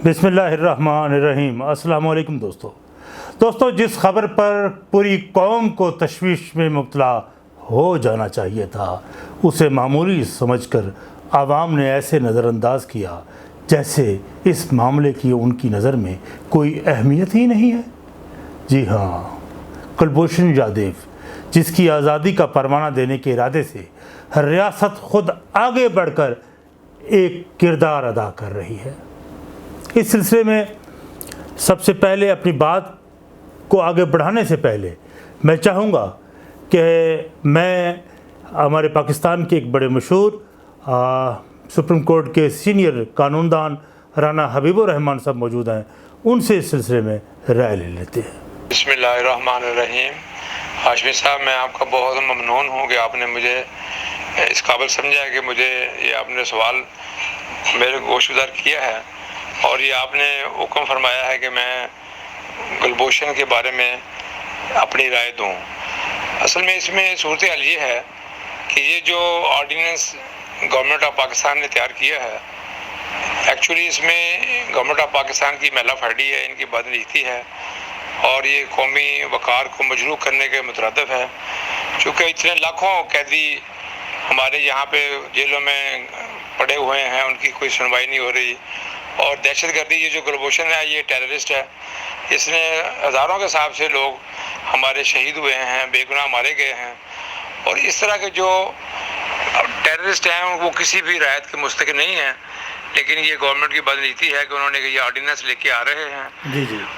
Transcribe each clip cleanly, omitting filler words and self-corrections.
बिस्मिल्लाहिर्रहमानिर्रहीम। अस्सलाम वालेकुम दोस्तों, जिस खबर पर पूरी कौम को तशवीश में मुब्तला हो जाना चाहिए था उसे मामूली समझकर आवाम ने ऐसे नज़रअंदाज किया जैसे इस मामले की उनकी नज़र में कोई अहमियत ही नहीं है। जी हाँ, कुलभूषण जाधव, जिसकी आज़ादी का परवाना देने के इरादे से रियासत खुद आगे बढ़कर एक किरदार अदा कर रही है। इस सिलसिले में सबसे पहले अपनी बात को आगे बढ़ाने से पहले मैं चाहूँगा कि मैं हमारे पाकिस्तान के एक बड़े मशहूर सुप्रीम कोर्ट के सीनियर कानूनदान राना हबीबुर रहमान साहब मौजूद हैं, उनसे इस सिलसिले में राय ले लेते हैं। बिस्मिल्लाहिर्रहमानिर्रहीम। हाशमी साहब, मैं आपका बहुत ममनून हूँ कि आपने मुझे इस काबिल समझा है कि मुझे ये आपने सवाल मेरे गोशगुजार किया है और ये आपने हुक्म फरमाया है कि मैं कुलभूषण के बारे में अपनी राय दूँ। असल में इसमें सूरत हाल ये है कि ये जो ऑर्डिनेंस गवर्नमेंट ऑफ पाकिस्तान ने तैयार किया है, एक्चुअली इसमें गवर्नमेंट ऑफ पाकिस्तान की मैला फर्डी है, इनकी बदनीति है और ये कौमी वक़ार को मजरूह करने के मुतरद्दिफ है। चूँकि इतने लाखों कैदी हमारे यहाँ पे जेलों में पड़े हुए हैं, उनकी कोई सुनवाई नहीं हो रही और दहशतगर्दी ये जो कुलभूषण है ये टेररिस्ट है, इसने हज़ारों के हिसाब से लोग हमारे शहीद हुए हैं, बेगुनाह मारे गए हैं और इस तरह के जो टेररिस्ट हैं वो किसी भी रायत के मुस्तहिक नहीं हैं। लेकिन ये गवर्नमेंट की बदनीति है कि उन्होंने ये ऑर्डिनेंस लेके आ रहे हैं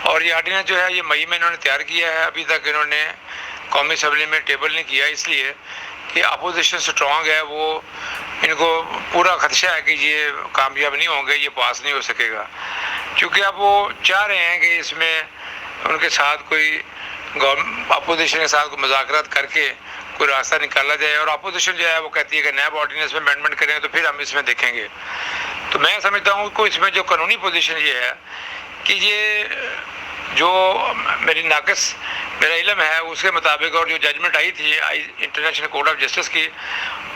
और ये ऑर्डिनेंस जो है ये मई में इन्होंने तैयार किया है। अभी तक इन्होंने कौमी असम्बली में टेबल नहीं किया, इसलिए कि अपोजिशन स्ट्रॉन्ग है, वो इनको पूरा खदशा है कि ये कामयाब नहीं होंगे, ये पास नहीं हो सकेगा। क्योंकि अब वो चाह रहे हैं कि इसमें उनके साथ कोई अपोजिशन के साथ मुज़ाकरात करके कोई रास्ता निकाला जाए और अपोजिशन जो है वो कहती है कि नया ऑर्डिनेंस में अमेंडमेंट करें तो फिर हम इसमें देखेंगे। तो मैं समझता हूँ कि इसमें जो कानूनी पोजीशन ये है कि ये जो मेरा इल्म है उसके मुताबिक और जो जजमेंट आई थी इंटरनेशनल कोर्ट ऑफ जस्टिस की,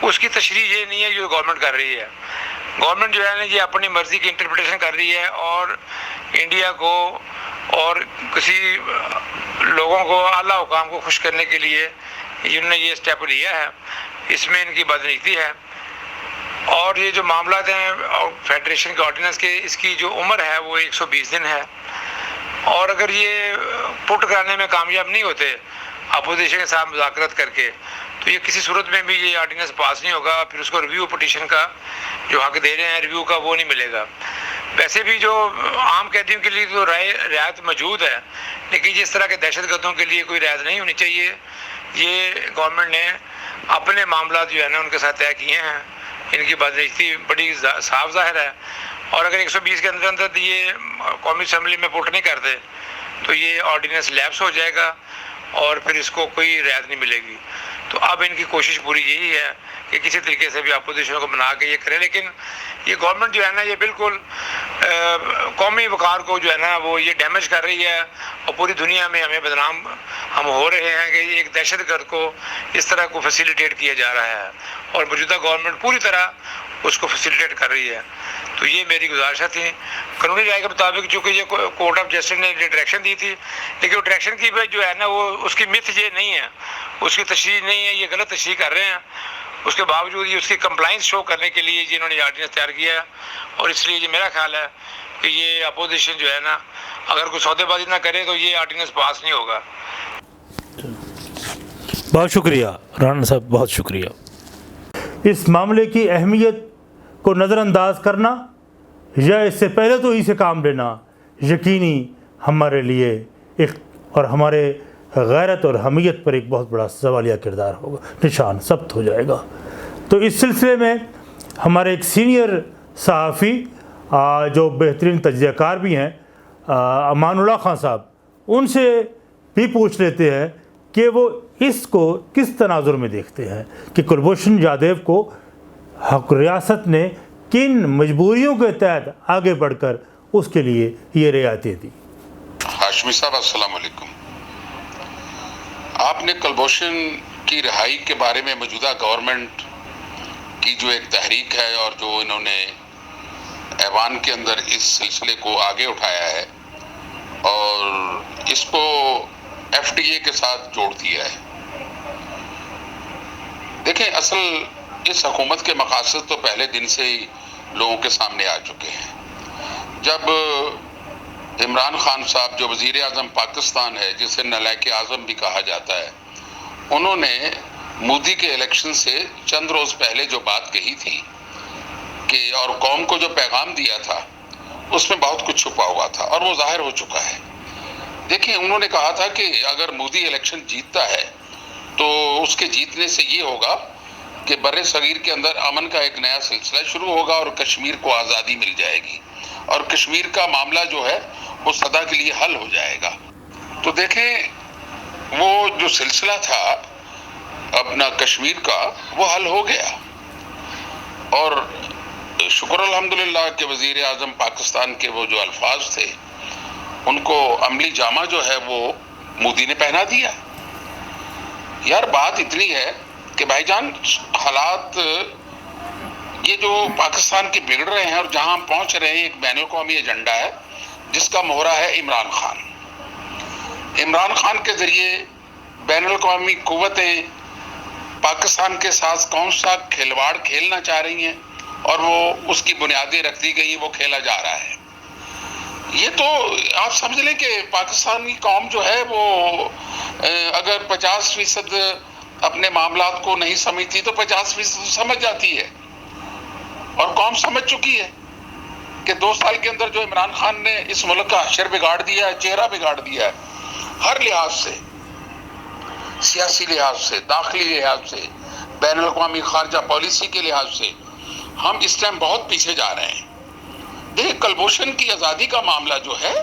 उसकी तशरीह ये नहीं है जो गवर्नमेंट कर रही है। गवर्नमेंट जो है ना ये अपनी मर्ज़ी की इंटरप्रिटेशन कर रही है और इंडिया को और किसी लोगों को आला हुकाम को खुश करने के लिए इन्होंने ये स्टेप लिया है। इसमें इनकी बदनीति है और ये जो मामला हैं फेडरेशन के ऑर्डिनेंस के, इसकी जो उम्र है वो 120 दिन है और अगर ये पुट कराने में कामयाब नहीं होते अपोजिशन के साथ मुज़ाकरात करके तो ये किसी सूरत में भी ये ऑर्डिनेंस पास नहीं होगा। फिर उसको रिव्यू पिटीशन का जो हक दे रहे हैं रिव्यू का वो नहीं मिलेगा। वैसे भी जो आम कैदियों के लिए तो रियायत मौजूद है, लेकिन जिस तरह के दहशतगर्दों के लिए कोई रियायत नहीं होनी चाहिए। ये गवर्नमेंट ने अपने मामला जो है ना उनके साथ तय किए हैं, इनकी बदनीति बड़ी साफ ज़ाहिर है और अगर 120 के अंदर अंदर ये कौमी असम्बली में पुट नहीं करते तो ये ऑर्डिनेंस लैप्स हो जाएगा और फिर इसको कोई रियायत नहीं मिलेगी। तो अब इनकी कोशिश पूरी यही है कि किसी तरीके से भी अपोजिशन को बना के ये करें, लेकिन ये गवर्नमेंट जो है ना ये बिल्कुल कौमी वक़ार को जो है ना वो ये डैमेज कर रही है और पूरी दुनिया में हमें बदनाम हम हो रहे हैं कि एक दहशतगर्द को इस तरह को फैसिलिटेट किया जा रहा है और मौजूदा गवर्नमेंट पूरी तरह उसको फैसिलिटेट कर रही है। तो ये मेरी गुजारिश थी कानूनी राय के मुताबिक, चूँकि ये कोर्ट ऑफ जस्टिस ने डायरेक्शन दी थी, लेकिन वो डायरेक्शन की जो है ना वो उसकी मिथ ये नहीं है, उसकी तशरीह नहीं है, ये गलत तशरीह कर रहे हैं। उसके बावजूद ये उसकी कंप्लाइंस शो करने के लिए जिन्होंने ऑर्डिनेंस तैयार किया है और इसलिए ये मेरा ख्याल है कि ये अपोजिशन जो है ना अगर कोई सौदेबाजी ना करे तो ये ऑर्डिनेंस पास नहीं होगा। बहुत शुक्रिया राना साहब, बहुत शुक्रिया। इस मामले की अहमियत को नज़रअंदाज करना या इससे पहले तो इसे काम लेना यकीनी हमारे लिए एक और हमारे गैरत और हमीयत पर एक बहुत बड़ा सवालिया किरदार होगा, निशान सब्त हो जाएगा। तो इस सिलसिले में हमारे एक सीनियर सहाफ़ी जो बेहतरीन तज्ज़ियाकार भी हैं अमानुल्लाह खान साहब, उनसे भी पूछ लेते हैं कि वो इसको किस तनाजुर में देखते हैं कि कुलभूषण जाधव को रियासत ने किन मजबूरियों के तहत आगे बढ़कर उसके लिए ये रियायतें दी। हाशमी साहब, अस्सलाम वालेकुम। आपने कुलभूषण की रिहाई के बारे में मौजूदा गवर्नमेंट की जो एक तहरीक है और जो इन्होंने ایوان کے اندر اس سلسلے کو آگے اٹھایا ہے اور اس کو FTA کے ساتھ جوڑ دیا ہے۔ دیکھیں، اصل اس حکومت کے مقاصد تو پہلے دن سے ہی لوگوں کے سامنے آ چکے ہیں۔ جب عمران خان صاحب جو وزیر اعظم پاکستان ہے، جسے نالائق اعظم بھی کہا جاتا ہے، انہوں نے مودی کے الیکشن سے چند روز پہلے جو بات کہی تھی کہ اور قوم کو جو پیغام دیا تھا، اس میں بہت کچھ چھپا ہوا تھا اور وہ ظاہر ہو چکا ہے۔ دیکھیں، انہوں نے کہا تھا کہ اگر مودی الیکشن جیتتا ہے تو اس کے جیتنے سے یہ ہوگا کہ بر صغیر کے اندر امن کا ایک نیا سلسلہ شروع ہوگا اور کشمیر کو آزادی مل جائے گی اور کشمیر کا معاملہ جو ہے وہ سدا کے لیے حل ہو جائے گا۔ تو دیکھیں، وہ جو سلسلہ تھا اپنا کشمیر کا، وہ حل ہو گیا اور شکر الحمدللہ کہ وزیر اعظم پاکستان کے وہ جو الفاظ تھے ان کو عملی جامہ جو ہے وہ مودی نے پہنا دیا۔ یار بات اتنی ہے کہ بھائی جان، حالات یہ جو پاکستان کے بگڑ رہے ہیں اور جہاں ہم پہنچ رہے ہیں، ایک بین الاقوامی ایجنڈا ہے جس کا مہرہ ہے عمران خان۔ عمران خان کے ذریعے بین الاقوامی قوتیں پاکستان کے ساتھ کون سا کھلواڑ کھیلنا چاہ رہی ہیں اور وہ اس کی بنیادیں رکھ دی گئی، وہ کھیلا جا رہا ہے۔ یہ تو آپ سمجھ لیں کہ پاکستانی قوم جو ہے وہ اگر 50% اپنے معاملات کو نہیں سمجھتی تو 50% سمجھ جاتی ہے، اور قوم سمجھ چکی ہے کہ 2 سال کے اندر جو عمران خان نے اس ملک کا حشر بگاڑ دیا ہے، چہرہ بگاڑ دیا ہے، ہر لحاظ سے، سیاسی لحاظ سے، داخلی لحاظ سے، بین الاقوامی خارجہ پالیسی کے لحاظ سے ہم اس ٹائم بہت پیچھے جا رہے ہیں۔ دیکھ، کلبھوشن کی آزادی کا معاملہ جو ہے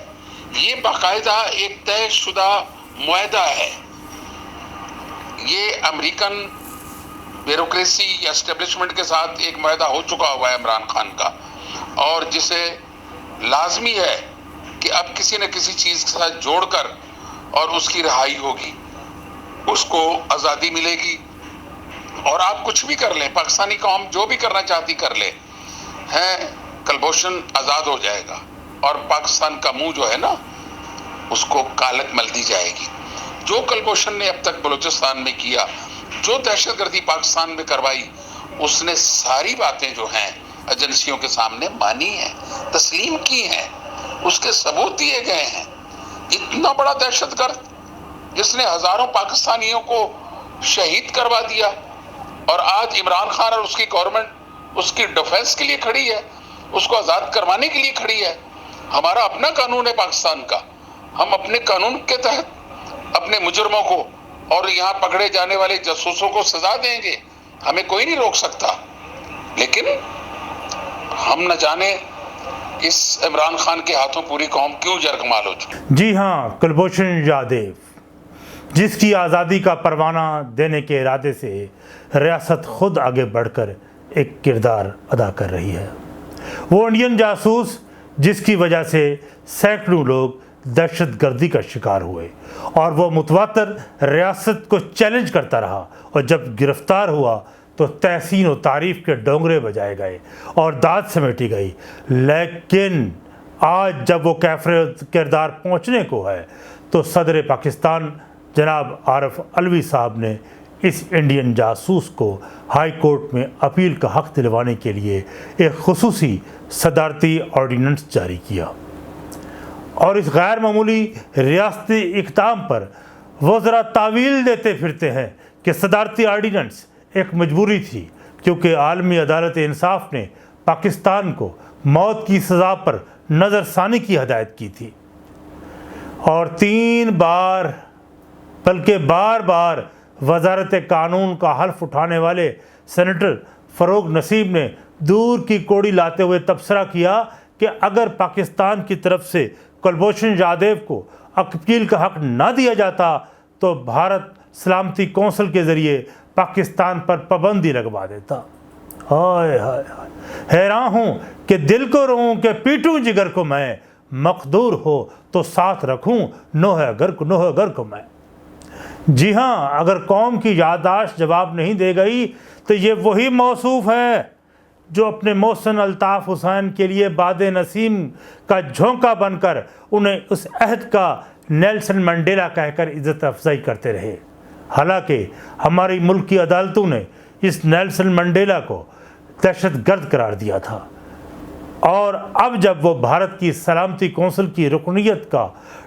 یہ باقاعدہ ایک طے شدہ معاہدہ ہے۔ یہ امریکن بیوروکریسی یا اسٹیبلشمنٹ کے ساتھ ایک معاہدہ ہو چکا ہوا ہے عمران خان کا، اور جسے لازمی ہے کہ اب کسی نہ کسی چیز کے ساتھ جوڑ کر اور اس کی رہائی ہوگی، اس کو آزادی ملے گی۔ اور آپ کچھ بھی کر لیں، پاکستانی قوم جو بھی کرنا چاہتی کر لے، کلبھوشن آزاد ہو جائے گا اور پاکستان کا منہ جو ہے نا اس کو کالک مل دی جائے گی۔ جو کلبھوشن نے اب تک بلوچستان میں کیا، جو دہشت گردی پاکستان میں کروائی، اس نے ساری باتیں جو ہیں ایجنسیوں کے سامنے مانی ہیں، تسلیم کی ہیں، اس کے ثبوت دیے گئے ہیں۔ اتنا بڑا دہشت گرد جس نے ہزاروں پاکستانیوں کو شہید کروا دیا، اور آج عمران خان اور اس کی گورنمنٹ اس کی ڈیفنس کے لیے کھڑی ہے، اس کو آزاد کروانے کے لیے کھڑی ہے۔ ہمارا اپنا قانون ہے پاکستان کا، ہم اپنے قانون کے تحت اپنے مجرموں کو اور یہاں پکڑے جانے والے جاسوسوں کو سزا دیں گے، ہمیں کوئی نہیں روک سکتا۔ لیکن ہم نہ جانے اس عمران خان کے ہاتھوں پوری قوم کیوں یرغمال ہو چکی۔ جی ہاں، کلبھوشن جادیو جس کی آزادی کا پروانہ دینے کے ارادے سے ریاست خود آگے بڑھ کر ایک کردار ادا کر رہی ہے، وہ انڈین جاسوس جس کی وجہ سے سینکڑوں لوگ دہشت گردی کا شکار ہوئے، اور وہ متواتر ریاست کو چیلنج کرتا رہا، اور جب گرفتار ہوا تو تحسین و تعریف کے ڈونگرے بجائے گئے اور داد سمیٹی گئی۔ لیکن آج جب وہ کیفر کردار پہنچنے کو ہے تو صدر پاکستان جناب عارف علوی صاحب نے اس انڈین جاسوس کو ہائی کورٹ میں اپیل کا حق دلوانے کے لیے ایک خصوصی صدارتی آرڈیننس جاری کیا، اور اس غیر معمولی ریاستی اقدام پر وہ ذرا تعویل دیتے پھرتے ہیں کہ صدارتی آرڈیننس ایک مجبوری تھی، کیونکہ عالمی عدالت انصاف نے پاکستان کو موت کی سزا پر نظر ثانی کی ہدایت کی تھی، اور 3 بار بلکہ بار بار وزارت قانون کا حلف اٹھانے والے سینیٹر فروغ نسیم نے دور کی کوڑی لاتے ہوئے تبصرہ کیا کہ اگر پاکستان کی طرف سے کلبھوشن جادیو کو اپیل کا حق نہ دیا جاتا تو بھارت سلامتی کونسل کے ذریعے پاکستان پر پابندی لگوا دیتا۔ ہائے ہائے ہائے، حیران ہوں کہ دل کو روؤں کہ پیٹوں جگر کو میں، مقدور ہو تو ساتھ رکھوں نوح اگر کو میں۔ جی ہاں، اگر قوم کی یادداشت جواب نہیں دے گئی تو یہ وہی موصوف ہے जो अपने मोहसिन अल्ताफ़ हुसैन के लिए बाद नसीम का झोंका बनकर उन्हें उस अहद का नेल्सन मंडेला कहकर इज़्ज़त अफजाई करते रहे। हालांकि हमारी मुल्क की अदालतों ने इस नेल्सन मंडेला को दहशतगर्द करार दिया था, और अब जब वो भारत की सलामती कौंसिल की रुकनीत का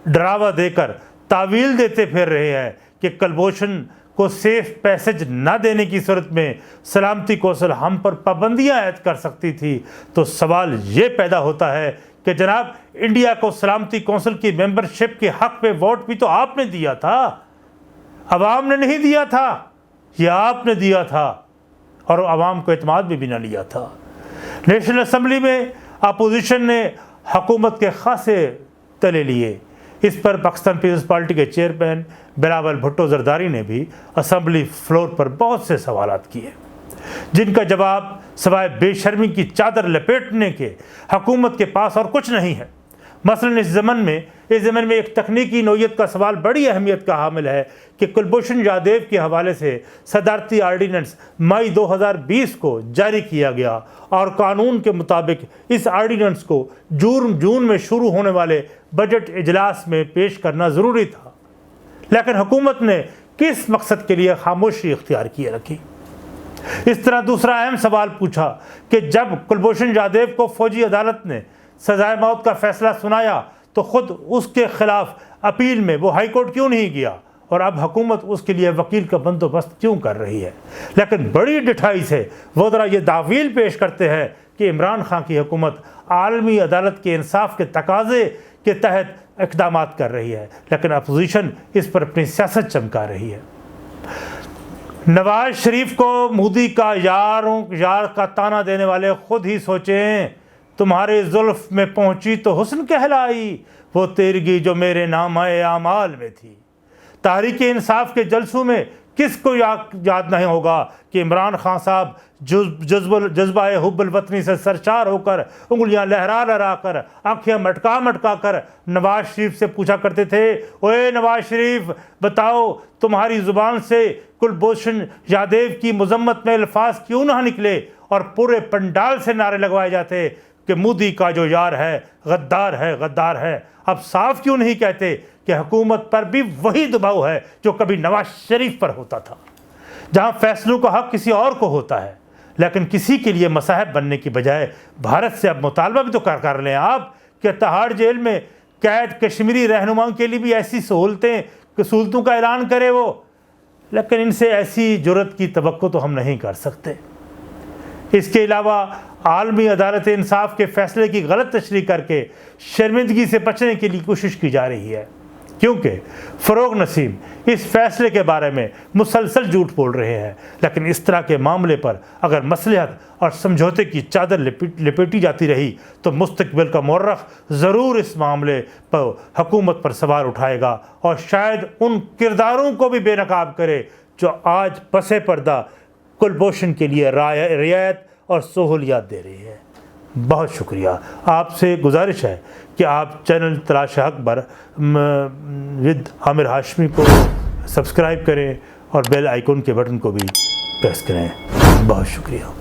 डरावा देकर तावील देते फिर रहे हैं कि कुलभूषण को सेफ पैसेज न देने की सूरत में सलामती कौंसिल हम पर पाबंदियां आयद कर सकती थी, तो सवाल ये पैदा होता है कि जनाब, इंडिया को सलामती कौंसिल की मेंबरशिप के हक़ पे वोट भी तो आपने दिया था, अवाम ने नहीं दिया था, ये आपने दिया था, और अवाम को एतमाद में भी ना लिया था। नेशनल असम्बली में अपोजिशन ने हुकूमत के खासे तले लिए। इस पर पाकिस्तान पीपल्स पार्टी के चेयरमैन बिलावल भुट्टो जरदारी ने भी असम्बली फ्लोर पर बहुत से सवालात किए, जिनका जवाब सवाए बेशर्मी की चादर लपेटने के हुकूमत के पास और कुछ नहीं है। मसलन इस ज़मन में एक तकनीकी नोयत का सवाल बड़ी अहमियत का हामिल है कि कुलभूषण जाधव के हवाले से सदारती आर्डीनेंस मई 2020 को जारी किया गया, और कानून के मुताबिक इस आर्डीनेंस को जून में शुरू होने वाले बजट इजलास में पेश करना ज़रूरी था, लेकिन हुकूमत ने किस मकसद के लिए खामोशी इख्तियार किए रखी। इस तरह दूसरा अहम सवाल पूछा कि जब कुलभूषण जाधव को फौजी अदालत ने सजाए मौत का फैसला सुनाया तो ख़ुद उसके ख़िलाफ़ अपील में वो हाई कोर्ट क्यों नहीं गया, और अब हुकूमत उसके लिए वकील का बंदोबस्त क्यों कर रही है। लेकिन बड़ी डिठाई से वो ज़रा ये दावील पेश करते हैं कि इमरान खान की हुकूमत आलमी अदालत के इंसाफ के तकाजे के तहत इक़दाम कर रही है, लेकिन अपोजिशन इस पर अपनी सियासत चमका रही है। नवाज शरीफ को मोदी का यार का ताना देने वाले खुद ही सोचें, तुम्हारे जुल्फ में पहुंची तो हुस्न कहलाई, वो तेरगी जो मेरे नामाए आमाल में थी। तहरीक इंसाफ के जलसों में किसको याद नहीं होगा कि इमरान खान साहब जज्बा हुब्बुल वतनी से सरचार होकर उंगलियां लहरा लहरा कर आँखें मटका कर नवाज शरीफ से पूछा करते थे, ओए नवाज शरीफ बताओ, तुम्हारी ज़ुबान से कुलभूषण यादव की मजम्मत में अल्फाज क्यों ना निकले, और पूरे पंडाल से नारे लगवाए जाते कि मोदी का जो यार है गद्दार है। अब साफ क्यों नहीं कहते कि हुकूमत पर भी वही दबाव है जो कभी नवाज शरीफ पर होता था, जहां फैसलों का हक किसी और को होता है, लेकिन किसी के लिए मसाहब बनने की बजाय भारत से अब मुतालबा भी तो कर लें आप कि तिहाड़ जेल में कैद कश्मीरी रहनुमाओं के लिए भी ऐसी सहूलतों का ऐलान करे वो, लेकिन इनसे ऐसी जुर्रत की तवक्को तो हम नहीं कर सकते। इसके अलावा आलमी अदालत इंसाफ के फैसले की गलत तशरीह करके शर्मिंदगी से बचने के लिए कोशिश की जा रही है, क्योंकि फ़रोग़ नसीम इस फैसले के बारे में मुसलसल झूठ बोल रहे हैं। लेकिन इस तरह के मामले पर अगर मसलहत और समझौते की चादर लपेटी जाती रही तो मुस्तक़बिल का मौर्रख ज़रूर इस मामले पर हुकूमत पर सवाल उठाएगा, और शायद उन किरदारों को भी बेनकाब करे जो आज पसे पर्दा कुलभूषण के लिए रियायत और सहूलियात दे रही है। बहुत शुक्रिया। आपसे गुजारिश है कि आप चैनल तलाश हक विद आमिर हाशमी को सब्सक्राइब करें और बेल आइकन के बटन को भी प्रेस करें। बहुत शुक्रिया।